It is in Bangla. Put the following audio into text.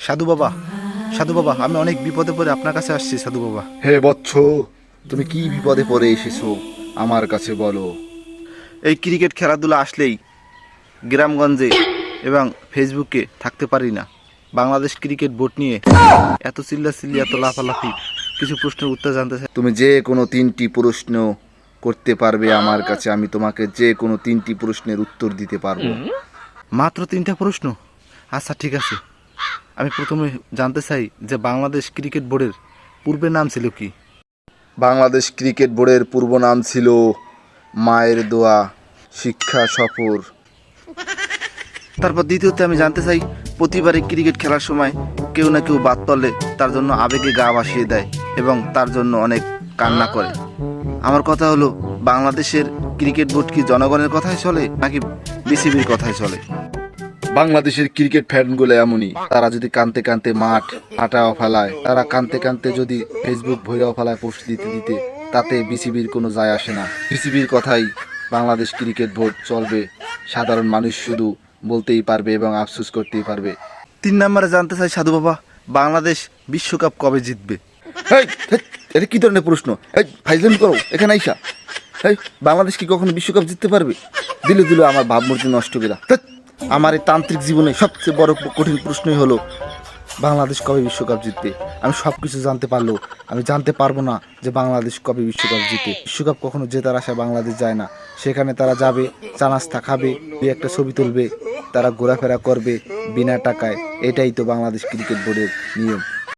সাধু বাবা, সাধু বাবা, আমি অনেক বিপদে পড়ে আপনার কাছে আসছি সাধু বাবা। হে বৎস, তুমি কি বিপদে পড়ে এসেছো আমার কাছে বলো। এই ক্রিকেট খেলাধুলা আসলেই গ্রামগঞ্জে এবং ফেসবুকে থাকতে পারি না। বাংলাদেশ ক্রিকেট বোর্ড নিয়ে এত চিল্লাচিল্লি, এত লাফালাফি, কিছু প্রশ্নের উত্তর জানতে চাই। তুমি যে কোনো 3টি প্রশ্ন করতে পারবে আমার কাছে, আমি তোমাকে যে কোনো 3টি প্রশ্নের উত্তর দিতে পারবো। মাত্র 3টা প্রশ্ন? আচ্ছা ঠিক আছে। আমি প্রথমে জানতে চাই যে বাংলাদেশ ক্রিকেট বোর্ডের পূর্বের নাম ছিল কি? বাংলাদেশ ক্রিকেট বোর্ডের পূর্ব নাম ছিল মায়ের দোয়া শিক্ষা সফর। তারপর দ্বিতীয়তে আমি জানতে চাই, প্রতিবারই ক্রিকেট খেলার সময় কেউ না কেউ বাদ পড়লে তার জন্য আবেগে গা ভাসিয়ে দেয় এবং তার জন্য অনেক কান্না করে। আমার কথা হলো, বাংলাদেশের ক্রিকেট বোর্ড কি জনগণের কথাই চলে নাকি বিসিবির কথাই চলে? বাংলাদেশের ক্রিকেট ফ্যানগুলো এমনই, তারা যদি কানতে কানতে মাঠ হাঁটাও ফেলায়, তারা কানতে কানতে যদি ফেসবুক ভৈরাও ফেলায় পোস্ট দিতে দিতে, তাতে বিসিবির কোনো যায় আসে না। বিসিবির কথাই বাংলাদেশ ক্রিকেট বোর্ড চলবে, সাধারণ মানুষ শুধু বলতেই পারবে এবং আফসোস করতেই পারবে। 3 নম্বরে জানতে চাই সাধু বাবা, বাংলাদেশ বিশ্বকাপ কবে জিতবে? এই, এটা কি ধরনের প্রশ্ন? এই ফাইজলামি করো এখানে আইসা। এই, বাংলাদেশ কি কখনো বিশ্বকাপ জিততে পারবে? দিলে দিলে আমার ভাবমূর্তি নষ্ট করে। আমার এই তান্ত্রিক জীবনে সবচেয়ে বড় কঠিন প্রশ্নই হলো বাংলাদেশ কবে বিশ্বকাপ জিতবে। আমি সব কিছু জানতে পারলেও আমি জানতে পারবো না যে বাংলাদেশ কবে বিশ্বকাপ জিতে। বিশ্বকাপ কখনো জেতার আশায় বাংলাদেশ যায় না। সেখানে তারা যাবে, চা নাস্তা খাবে, একটা ছবি তুলবে, তারা ঘোরাফেরা করবে বিনা টাকায়। এটাই তো বাংলাদেশ ক্রিকেট বোর্ডের নিয়ম।